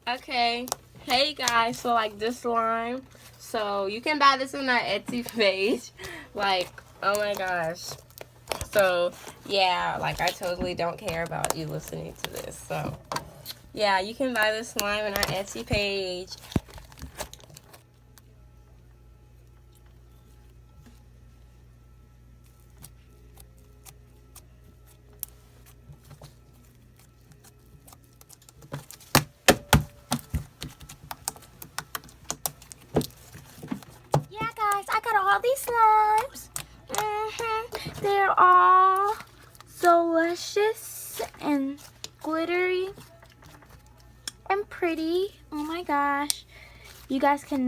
Okay, hey guys, so like this slime, so you can buy this on our Etsy page. Like, oh my gosh. So yeah, like I totally don't care about you listening to this. So yeah, you can buy this slime on our Etsy page. Yeah, guys, I got all these slimes. They're all delicious and glittery and pretty. Oh my gosh. You guys can